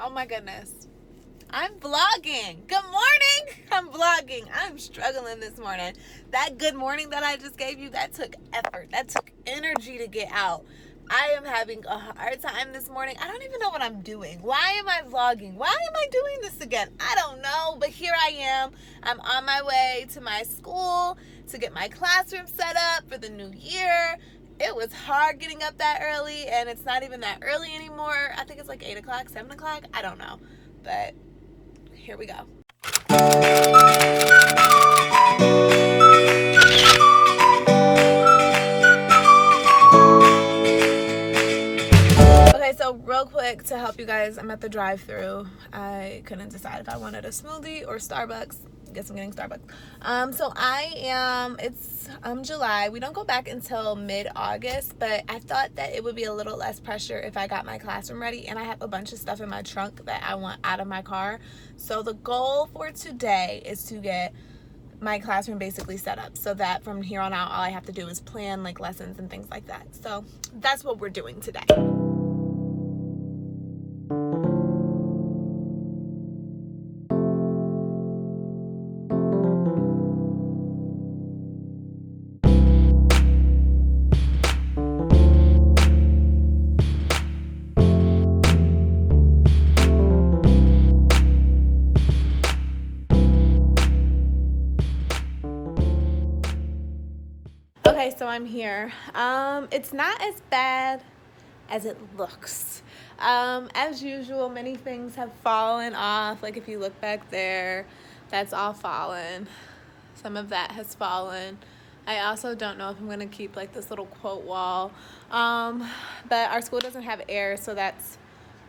Oh my goodness. I'm vlogging. Good morning. I'm vlogging. I'm struggling this morning. That good morning that I just gave you, that took effort. That took energy to get out. I am having a hard time this morning. I don't even know what I'm doing. Why am I vlogging? Why am I doing this again? I don't know, but here I am. I'm on my way to my school to get my classroom set up for the new year. It was hard getting up that early, and it's not even that early anymore. I think it's like 8 o'clock, 7 o'clock. I don't know, but here we go. Okay, so real quick to help you guys, I'm at the drive-thru. I couldn't decide if I wanted a smoothie or Starbucks. I guess I'm getting Starbucks. So it's July. We don't go back until mid-August, but I thought that it would be a little less pressure if I got my classroom ready, and I have a bunch of stuff in my trunk that I want out of my car. So the goal for today is to get my classroom basically set up so that from here on out, all I have to do is plan like lessons and things like that. So that's what we're doing today. Okay, so I'm here. It's not as bad as it looks. As usual, many things have fallen off. Like if you look back there, that's all fallen. Some of that has fallen. I also don't know if I'm gonna keep like this little quote wall. But our school doesn't have air, so that's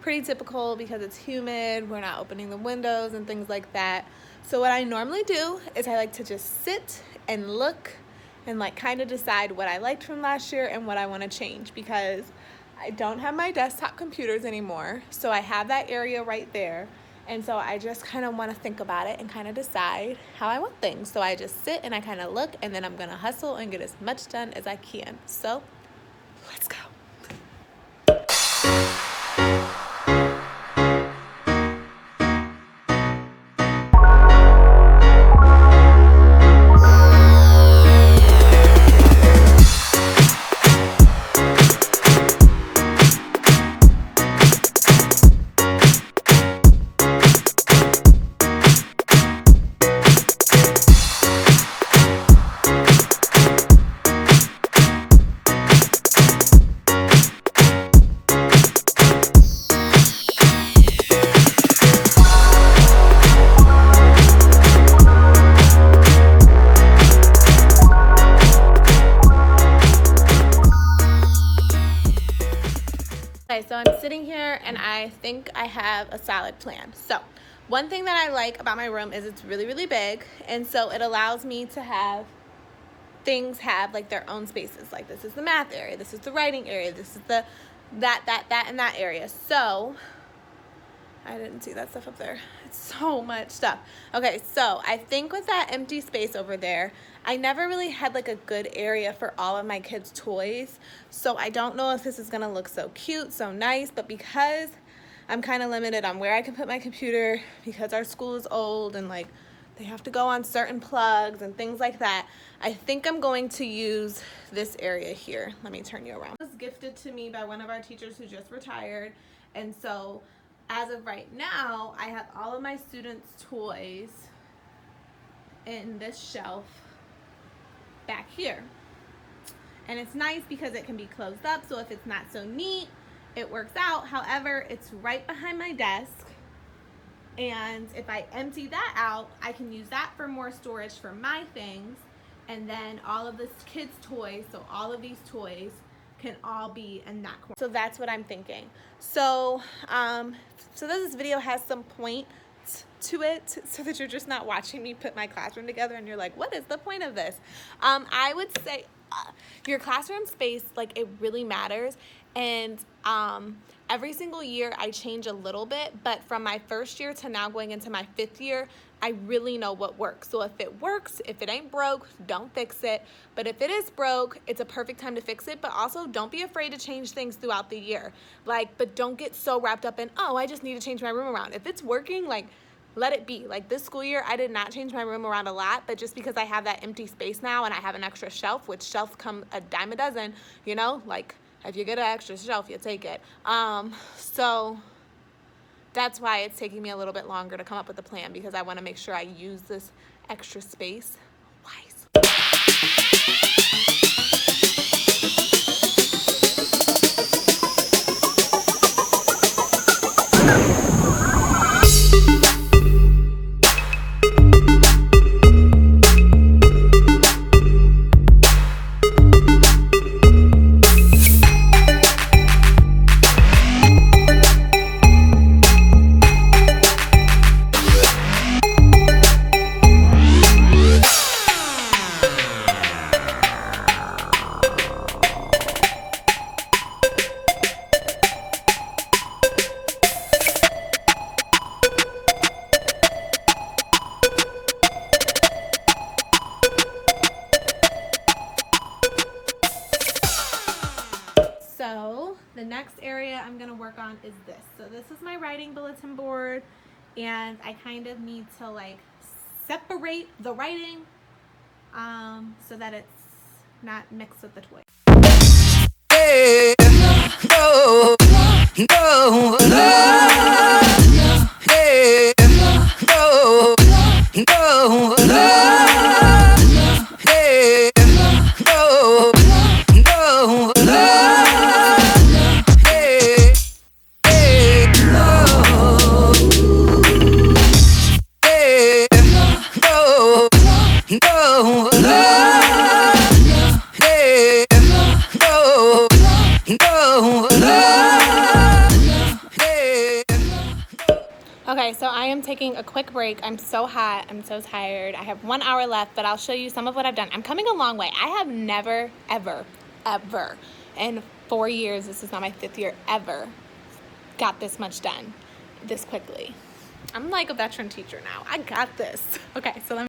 pretty typical because it's humid. We're not opening the windows and things like that. So what I normally do is I like to just sit and look and like kind of decide what I liked from last year and what I want to change, because I don't have my desktop computers anymore. So I have that area right there. And so I just kind of want to think about it and kind of decide how I want things. So I just sit and I kind of look, and then I'm going to hustle and get as much done as I can. So let's go. Okay, so I'm sitting here and I think I have a solid plan. So one thing that I like about my room is it's really, really big. And so it allows me to have things have like their own spaces. Like this is the math area, this is the writing area, this is the that, and that area. So I didn't see that stuff up there. It's so much stuff. Okay, so I think with that empty space over there, I never really had like a good area for all of my kids' toys. So I don't know if this is gonna look so cute, so nice, but because I'm kind of limited on where I can put my computer, because our school is old and like they have to go on certain plugs and things like that, I think I'm going to use this area here. Let me turn you around. It was gifted to me by one of our teachers who just retired, and so as of right now, I have all of my students' toys in this shelf back here. And it's nice because it can be closed up, so if it's not so neat, it works out. However, it's right behind my desk, and if I empty that out, I can use that for more storage for my things, and then all of this kids' toys, so all of these toys can all be in that corner. So that's what I'm thinking. So this video has some point to it, so that you're just not watching me put my classroom together and you're like, what is the point of this? I would say your classroom space, like, it really matters. And I every single year I change a little bit, but from my first year to now going into my 5th year, I really know what works. So if it works, if it ain't broke, don't fix it. But if it is broke, it's a perfect time to fix it. But also don't be afraid to change things throughout the year. But don't get so wrapped up in, oh, I just need to change my room around. If it's working, let it be. This school year, I did not change my room around a lot, but just because I have that empty space now and I have an extra shelf, which shelves come a dime a dozen, if you get an extra shelf, you take it. So that's why it's taking me a little bit longer to come up with a plan, because I want to make sure I use this extra space wisely. So the next area I'm going to work on is this. So this is my writing bulletin board, and I kind of need to separate the writing so that it's not mixed with the toys. Hey, no, no, no, hey, no, no, no, hey, no, no, no. Okay, so I am taking a quick break. I'm so hot. I'm so tired. I have 1 hour left, but I'll show you some of what I've done. I'm coming a long way. I have never, ever, ever in 4 years, this is not my 5th year, ever got this much done this quickly. I'm like a veteran teacher now. I got this. Okay, so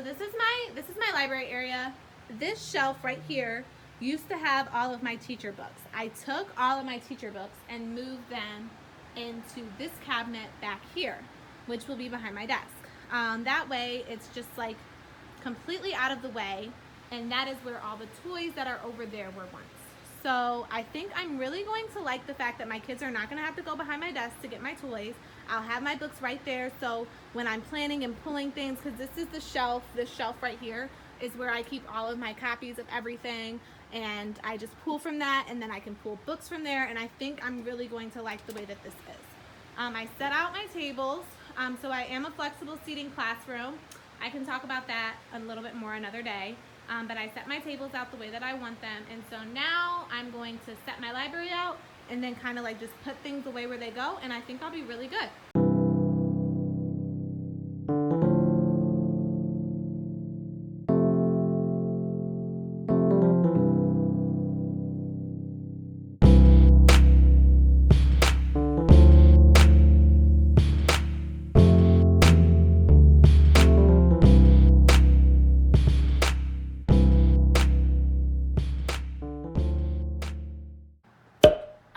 this is my library area. This shelf right here used to have all of my teacher books. I took all of my teacher books and moved them into this cabinet back here, which will be behind my desk. That way it's just completely out of the way, and that is where all the toys that are over there were once. So I think I'm really going to like the fact that my kids are not going to have to go behind my desk to get my toys. I'll have my books right there, so when I'm planning and pulling things, because this is the shelf, this shelf right here is where I keep all of my copies of everything, and I just pull from that, and then I can pull books from there, and I think I'm really going to like the way that this is. I set out my tables, so I am a flexible seating classroom. I can talk about that a little bit more another day. But I set my tables out the way that I want them, and so now I'm going to set my library out and then kind of just put things away where they go, and I think I'll be really good.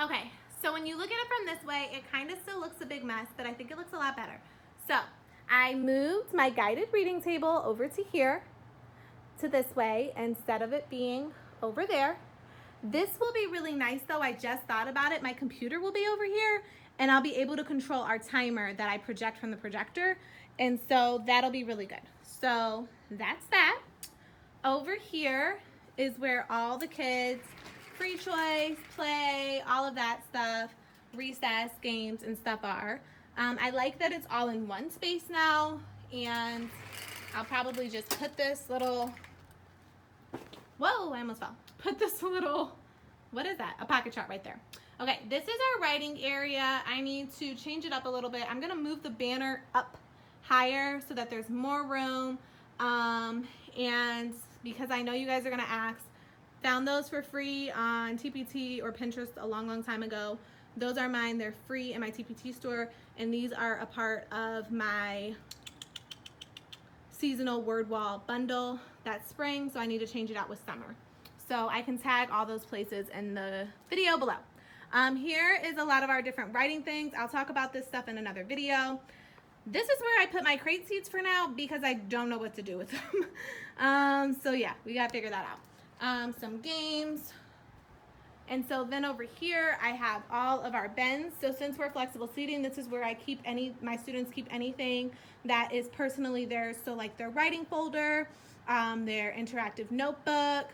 Okay, so when you look at it from this way, it kind of still looks a big mess, but I think it looks a lot better. So I moved my guided reading table over to here, to this way, instead of it being over there. This will be really nice though. I just thought about it. My computer will be over here, and I'll be able to control our timer that I project from the projector, and so that'll be really good. So that's that. Over here is where all the kids' free choice, play, all of that stuff, recess, games, and stuff are. I like that it's all in one space now, and I'll probably just put this little, whoa, I almost fell. Put this little, what is that? A pocket chart right there. Okay, this is our writing area. I need to change it up a little bit. I'm gonna move the banner up higher so that there's more room, and because I know you guys are gonna ask, found those for free on TPT or Pinterest a long time ago. Those are mine. They're free in my TPT store, and these are a part of my seasonal word wall bundle that's spring, so I need to change it out with summer. So I can tag all those places in the video below. Here is a lot of our different writing things. I'll talk about this stuff in another video. This is where I put my crate seats for now because I don't know what to do with them. So yeah, we gotta figure that out. Some games. And so then over here, I have all of our bins. So since we're flexible seating, this is where I keep my students keep anything that is personally theirs. So like their writing folder, their interactive notebook,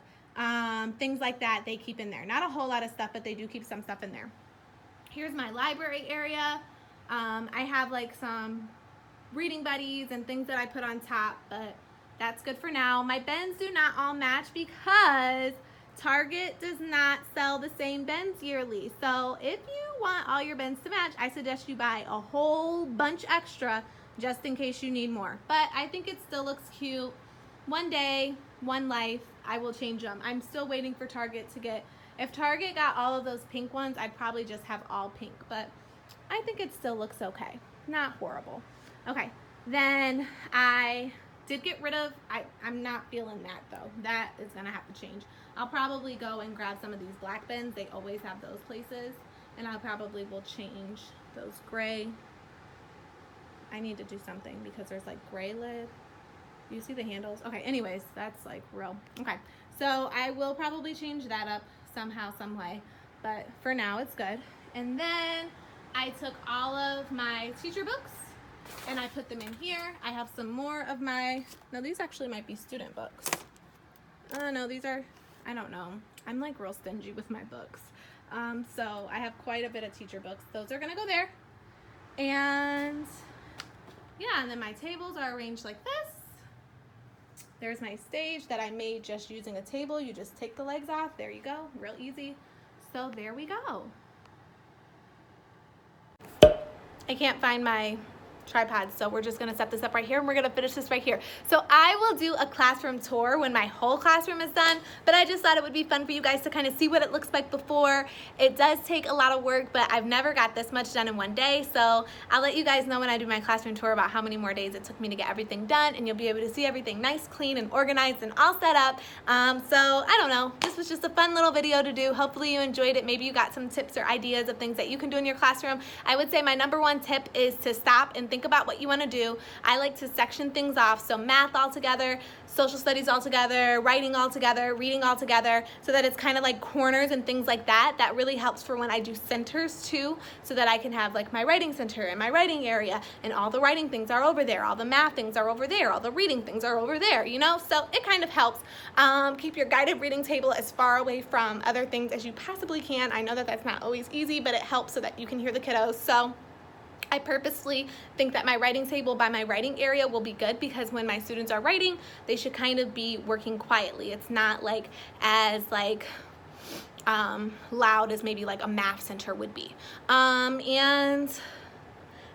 things like that, they keep in there. Not a whole lot of stuff, but they do keep some stuff in there. Here's my library area. I have like some reading buddies and things that I put on top, but that's good for now. My bins do not all match because Target does not sell the same bins yearly. So if you want all your bins to match, I suggest you buy a whole bunch extra just in case you need more. But I think it still looks cute. One day, one life, I will change them. I'm still waiting for Target to get, if Target got all of those pink ones, I'd probably just have all pink, but I think it still looks okay. Not horrible. Okay, then I did get rid of, I'm not feeling that though. That is gonna have to change. I'll probably go and grab some of these black bins. They always have those places. And I probably will change those gray. I need to do something because there's like gray lid. You see the handles? Okay, anyways, that's like real. Okay, so I will probably change that up somehow, some way. But for now, it's good. And then I took all of my teacher books and I put them in here. I have some more of my, no, these actually might be student books. No, these are, I don't know. I'm like real stingy with my books. So I have quite a bit of teacher books. Those are gonna go there. And yeah, and then my tables are arranged like this. There's my stage that I made just using a table. You just take the legs off. There you go, real easy. So there we go. I can't find my tripod, so we're just gonna set this up right here and we're gonna finish this right here. So I will do a classroom tour when my whole classroom is done, but I just thought it would be fun for you guys to kind of see what it looks like before. It does take a lot of work, but I've never got this much done in one day, so I'll let you guys know when I do my classroom tour about how many more days it took me to get everything done, and you'll be able to see everything nice, clean, and organized and all set up. So I don't know, this was just a fun little video to do. Hopefully you enjoyed it. Maybe you got some tips or ideas of things that you can do in your classroom. I would say my #1 tip is to stop and think about what you want to do. I like to section things off, so math all together, social studies all together, writing all together, reading all together, so that it's kind of like corners and things like that. That really helps for when I do centers too, so that I can have like my writing center and my writing area, and all the writing things are over there, all the math things are over there, all the reading things are over there, you know? So it kind of helps. Keep your guided reading table as far away from other things as you possibly can. I know that that's not always easy, but it helps so that you can hear the kiddos. So I purposely think that my writing table by my writing area will be good, because when my students are writing, they should kind of be working quietly. It's not like as like loud as maybe like a math center would be. And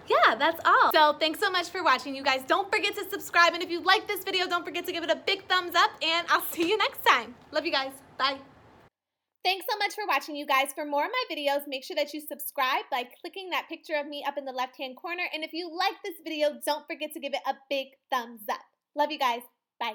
yeah, that's all. So thanks so much for watching, you guys. Don't forget to subscribe, and if you like this video, don't forget to give it a big thumbs up, and I'll see you next time. Love you guys. Bye. Thanks so much for watching, you guys. For more of my videos, make sure that you subscribe by clicking that picture of me up in the left-hand corner. And if you like this video, don't forget to give it a big thumbs up. Love you guys. Bye.